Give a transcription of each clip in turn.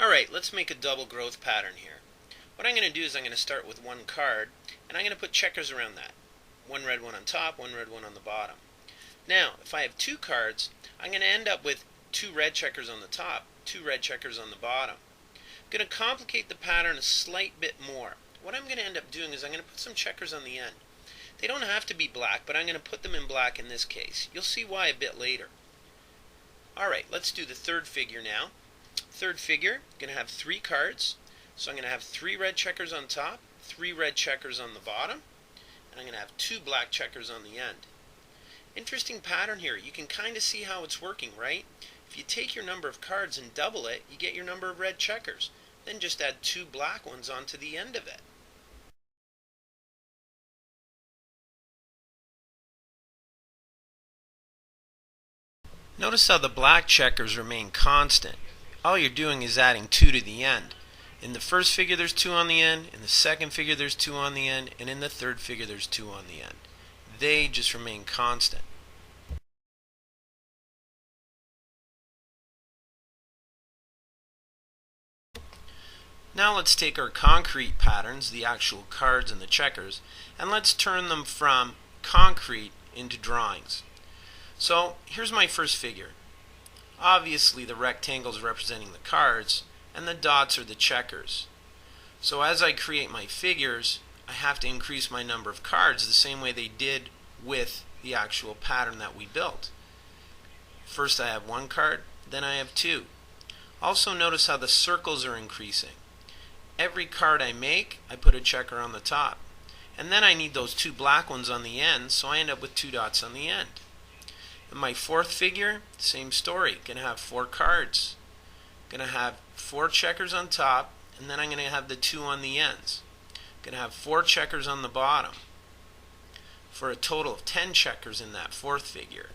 Alright, let's make a double growth pattern here. What I'm going to do is I'm going to start with one card, and I'm going to put checkers around that. One red one on top, one red one on the bottom. Now, if I have two cards, I'm going to end up with two red checkers on the top, two red checkers on the bottom. I'm going to complicate the pattern a slight bit more. What I'm going to end up doing is I'm going to put some checkers on the end. They don't have to be black, but I'm going to put them in black in this case. You'll see why a bit later. Alright, let's do the third figure now. Third figure, I'm going to have three cards. So I'm going to have three red checkers on top, three red checkers on the bottom, and I'm going to have two black checkers on the end. Interesting pattern here. You can kind of see how it's working, right? If you take your number of cards and double it, you get your number of red checkers. Then just add two black ones onto the end of it. Notice how the black checkers remain constant. All you're doing is adding 2 to the end. In the first figure there's 2 on the end, in the second figure there's 2 on the end, and in the third figure there's 2 on the end. They just remain constant. Now let's take our concrete patterns, the actual cards and the checkers, and let's turn them from concrete into drawings. So here's my first figure. Obviously the rectangle is representing the cards and the dots are the checkers. So as I create my figures, I have to increase my number of cards the same way they did with the actual pattern that we built. First I have one card, then I have two. Also notice how the circles are increasing. Every card I make, I put a checker on the top. And then I need those two black ones on the end, so I end up with two dots on the end. In my fourth figure, same story. Going to have four cards. Going to have four checkers on top, and then I'm going to have the two on the ends. Going to have four checkers on the bottom, for a total of 10 checkers in that fourth figure.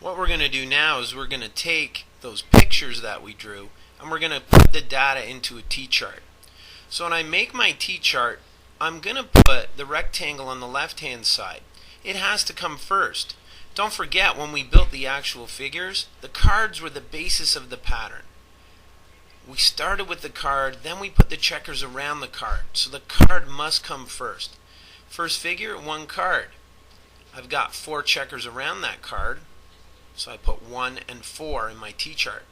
What we're going to do now is we're going to take those pictures that we drew, and we're going to put the data into a T-chart. So when I make my T-chart, I'm going to put the rectangle on the left-hand side. It has to come first. Don't forget, when we built the actual figures, the cards were the basis of the pattern. We started with the card, then we put the checkers around the card. So the card must come first. First figure, one card. I've got four checkers around that card, so I put 1 and 4 in my T-chart.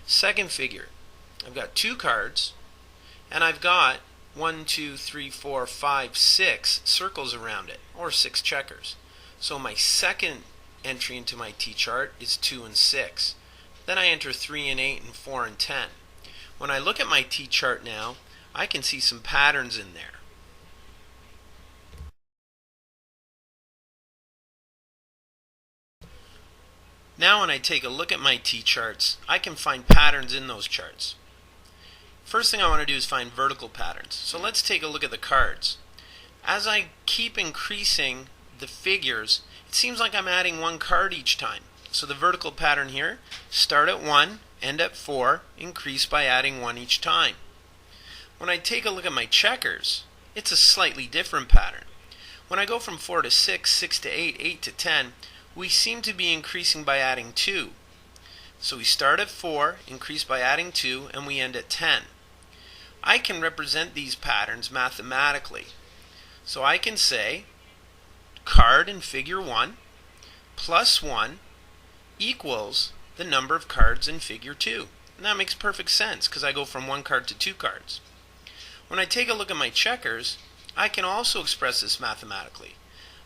Second figure, I've got two cards, and I've got 1, 2, 3, 4, 5, 6 circles around it, or 6 checkers. So my second entry into my T-chart is 2 and 6. Then I enter 3 and 8 and 4 and 10. When I look at my T-chart now, I can see some patterns in there. Now when I take a look at my T-charts, I can find patterns in those charts. First thing I want to do is find vertical patterns. So let's take a look at the cards. As I keep increasing the figures, it seems like I'm adding one card each time. So the vertical pattern here, start at 1, end at 4, increase by adding 1 each time. When I take a look at my checkers, it's a slightly different pattern. When I go from 4 to 6, 6 to 8, 8 to 10, we seem to be increasing by adding 2. So we start at 4, increase by adding 2, and we end at 10. I can represent these patterns mathematically. So I can say card in figure 1 plus 1 equals the number of cards in figure 2. And that makes perfect sense because I go from one card to two cards. When I take a look at my checkers, I can also express this mathematically.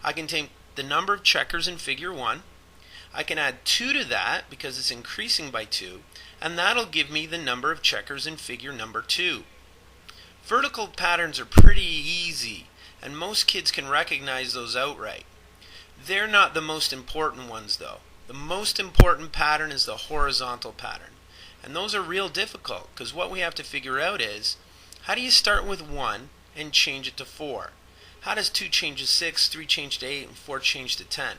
I can take the number of checkers in figure 1, I can add 2 to that because it's increasing by 2, and that'll give me the number of checkers in figure number 2. Vertical patterns are pretty easy, and most kids can recognize those outright. They're not the most important ones though. The most important pattern is the horizontal pattern. And those are real difficult because what we have to figure out is, how do you start with 1 and change it to 4? How does 2 change to 6, 3 change to 8, and 4 change to 10?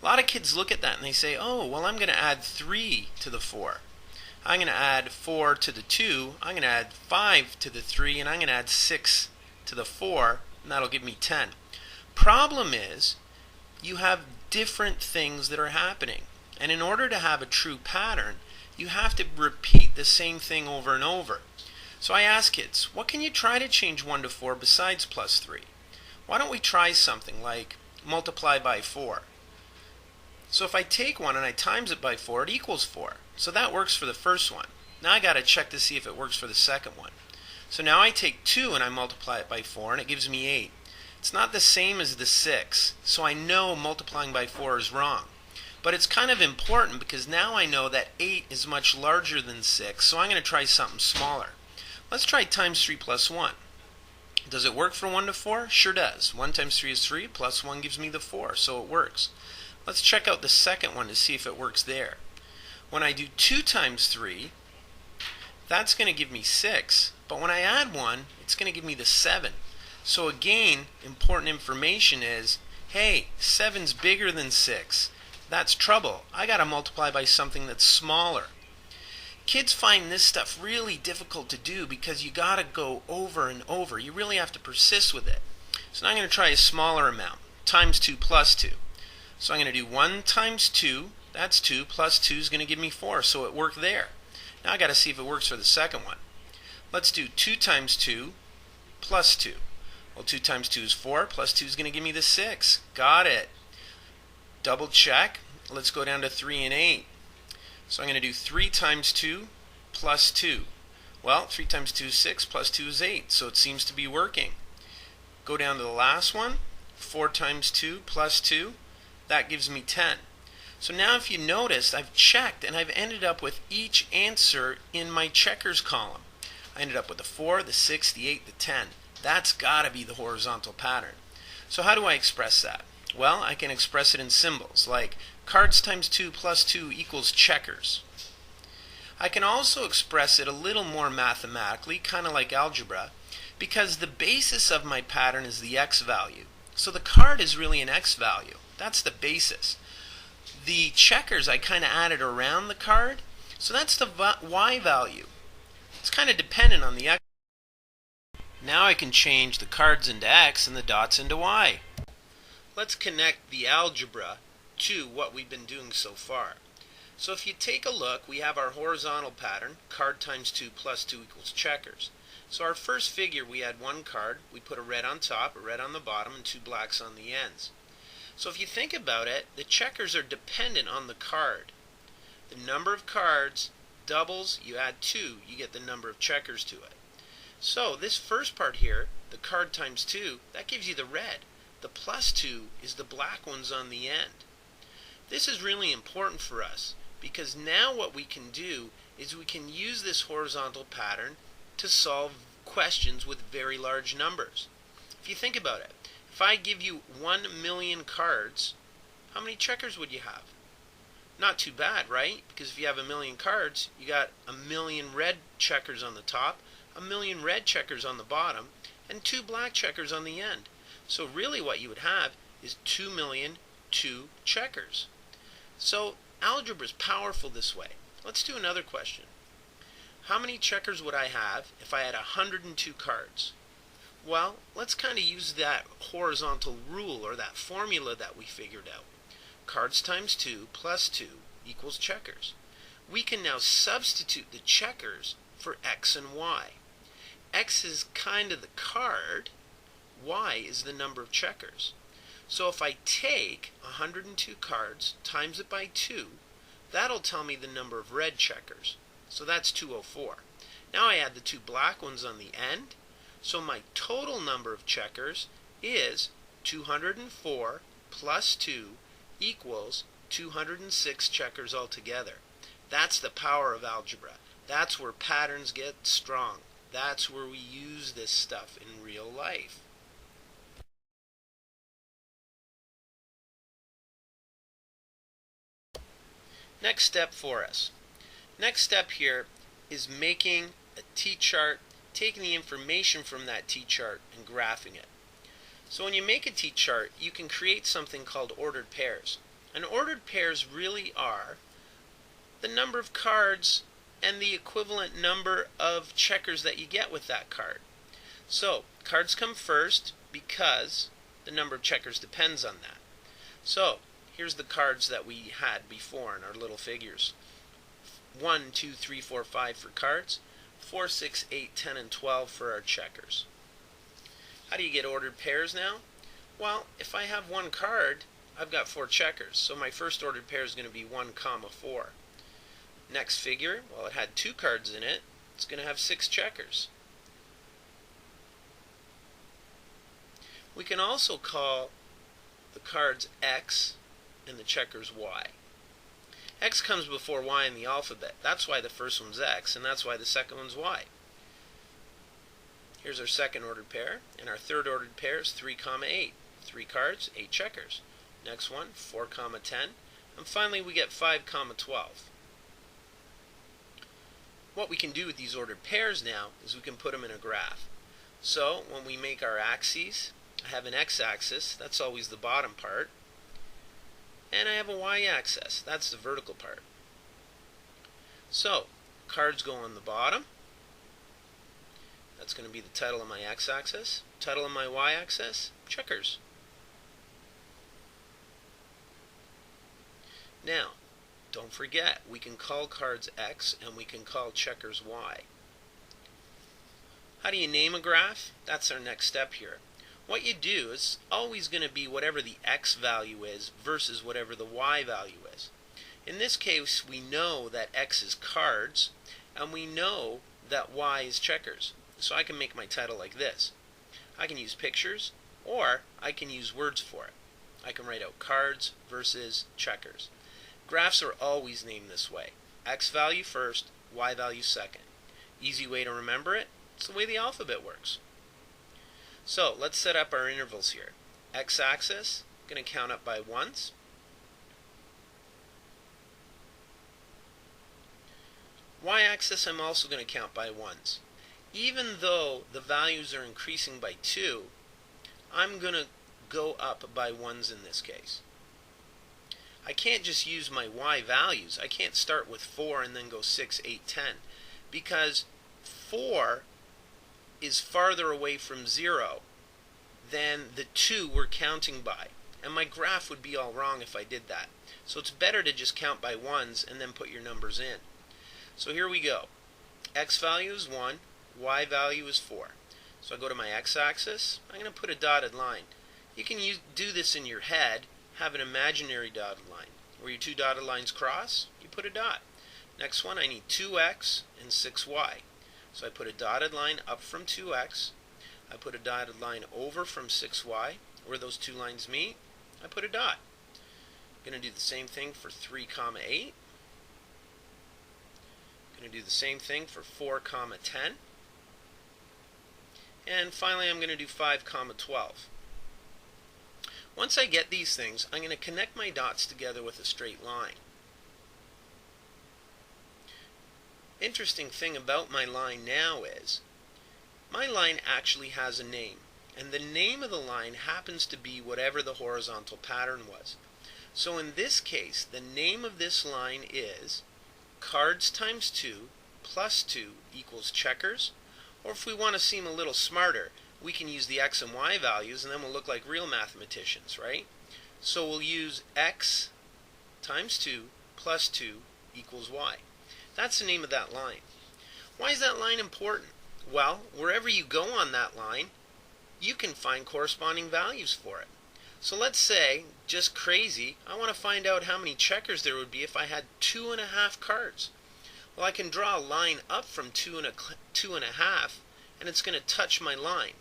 A lot of kids look at that and they say, oh, well, I'm going to add 3 to the 4. I'm going to add 4 to the 2. I'm going to add 5 to the 3. And I'm going to add 6 to the 4. And that'll give me 10. Problem is, you have different things that are happening. And in order to have a true pattern, you have to repeat the same thing over and over. So I ask kids, what can you try to change 1 to 4 besides plus 3? Why don't we try something like multiply by 4? So if I take 1 and I times it by 4, it equals 4. So that works for the first one. Now I got to check to see if it works for the second one. So now I take 2 and I multiply it by 4 and it gives me 8. It's not the same as the 6, so I know multiplying by 4 is wrong. But it's kind of important because now I know that 8 is much larger than 6, so I'm going to try something smaller. Let's try times 3 plus 1. Does it work for 1 to 4? Sure does. 1 times 3 is 3, plus 1 gives me the 4, so it works. Let's check out the second one to see if it works there. When I do 2 times 3, that's going to give me 6, but when I add 1, it's going to give me the 7. So again, important information is, hey, 7's bigger than 6. That's trouble. I got to multiply by something that's smaller. Kids find this stuff really difficult to do because you got to go over and over. You really have to persist with it. So now I'm going to try a smaller amount, times 2 plus 2. So I'm going to do 1 times 2, that's 2, plus 2 is going to give me 4, so it worked there. Now I got to see if it works for the second one. Let's do 2 times 2 plus 2. Well, 2 times 2 is 4, plus 2 is going to give me the 6. Got it. Double check. Let's go down to 3 and 8. So I'm going to do 3 times 2 plus 2. Well, 3 times 2 is 6, plus 2 is 8, so it seems to be working. Go down to the last one. 4 times 2 plus 2. That gives me 10. So now if you notice, I've checked and I've ended up with each answer in my checkers column. I ended up with the 4, the 6, the 8, the 10. That's got to be the horizontal pattern. So how do I express that? Well, I can express it in symbols like cards times 2 plus 2 equals checkers. I can also express it a little more mathematically, kind of like algebra, because the basis of my pattern is the x value. So the card is really an x value. That's the basis. The checkers I kind of added around the card, so that's the y value. It's kind of dependent on the x. Now I can change the cards into x and the dots into y. Let's connect the algebra to what we've been doing so far. So if you take a look, we have our horizontal pattern, card times 2 plus 2 equals checkers. So our first figure, we had one card, we put a red on top, a red on the bottom, and 2 blacks on the ends. So if you think about it, the checkers are dependent on the card. The number of cards doubles, you add 2, you get the number of checkers to it. So this first part here, the card times 2, that gives you the red. The plus 2 is the black ones on the end. This is really important for us because now what we can do is we can use this horizontal pattern to solve questions with very large numbers. If you think about it, if I give you 1 million cards, how many checkers would you have? Not too bad, right? Because if you have 1 million cards, you got 1 million red checkers on the top, 1 million red checkers on the bottom, and 2 black checkers on the end. So really what you would have is 2,000,002 checkers. So algebra is powerful this way. Let's do another question. How many checkers would I have if I had 102 cards? Well, let's kind of use that horizontal rule or that formula that we figured out. Cards times 2 plus 2 equals checkers. We can now substitute the checkers for x and y. X is kind of the card, y is the number of checkers. So if I take 102 cards, times it by 2, that'll tell me the number of red checkers. So that's 204. Now I add the 2 black ones on the end, so my total number of checkers is 204 plus 2 equals 206 checkers altogether. That's the power of algebra. That's where patterns get strong. That's where we use this stuff in real life. Next step for us. Next step here is making a T-chart, taking the information from that T-chart and graphing it. So when you make a T-chart, you can create something called ordered pairs. And ordered pairs really are the number of cards and the equivalent number of checkers that you get with that card. So cards come first because the number of checkers depends on that. So here's the cards that we had before in our little figures. 1, 2, 3, 4, 5 for cards, 4, 6, 8, 10, and 12 for our checkers. How do you get ordered pairs now? Well, if I have one card, I've got 4 checkers, so my first ordered pair is going to be 1, 4. Next figure, well, it had 2 cards in it, it's going to have 6 checkers. We can also call the cards X and the checkers Y. X comes before Y in the alphabet. That's why the first one's X, and that's why the second one's Y. Here's our second ordered pair, and our third ordered pair is 3, 8. 3 cards, 8 checkers. Next one, 4, 10. And finally we get 5, 12. What we can do with these ordered pairs now is we can put them in a graph. So when we make our axes, I have an x-axis, that's always the bottom part, and I have a y-axis, that's the vertical part. So cards go on the bottom, that's going to be the title of my x-axis. Title of my y-axis, checkers. Now, don't forget, we can call cards X and we can call checkers Y. How do you name a graph? That's our next step here. What you do is always going to be whatever the X value is versus whatever the Y value is. In this case, we know that X is cards and we know that Y is checkers. So I can make my title like this. I can use pictures or I can use words for it. I can write out cards versus checkers. Graphs are always named this way. X value first, Y value second. Easy way to remember it. It's the way the alphabet works. So let's set up our intervals here. X-axis, going to count up by ones. Y-axis, I'm also going to count by ones. Even though the values are increasing by 2, I'm going to go up by ones in this case. I can't just use my Y values. I can't start with 4 and then go 6, 8, 10, because 4 is farther away from 0 than the 2 we're counting by. And my graph would be all wrong if I did that. So it's better to just count by ones and then put your numbers in. So here we go. X value is 1, Y value is 4. So I go to my x-axis, I'm going to put a dotted line. You can do this in your head, have an imaginary dotted line. Where your 2 dotted lines cross, you put a dot. Next one, I need 2x and 6y. So I put a dotted line up from 2x, I put a dotted line over from 6y, where those 2 lines meet, I put a dot. I'm going to do the same thing for 3, 8. I'm going to do the same thing for 4, 10. And finally I'm going to do 5, 12. Once I get these things, I'm going to connect my dots together with a straight line. Interesting thing about my line now is, my line actually has a name, and the name of the line happens to be whatever the horizontal pattern was. So in this case, the name of this line is cards times 2 plus 2 equals checkers, or if we want to seem a little smarter, we can use the X and Y values and then we'll look like real mathematicians, right? So we'll use X times 2 plus 2 equals Y. That's the name of that line. Why is that line important? Well, wherever you go on that line, you can find corresponding values for it. So let's say, just crazy, I want to find out how many checkers there would be if I had 2.5 cards. Well, I can draw a line up from 2.5, and it's going to touch my line.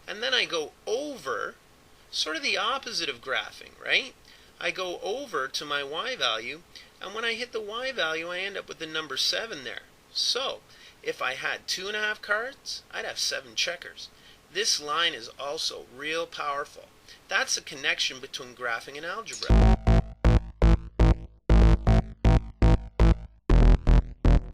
And then I go over, sort of the opposite of graphing, right? I go over to my Y value, and when I hit the Y value, I end up with the number 7 there. So, if I had 2.5 cards, I'd have 7 checkers. This line is also real powerful. That's a connection between graphing and algebra.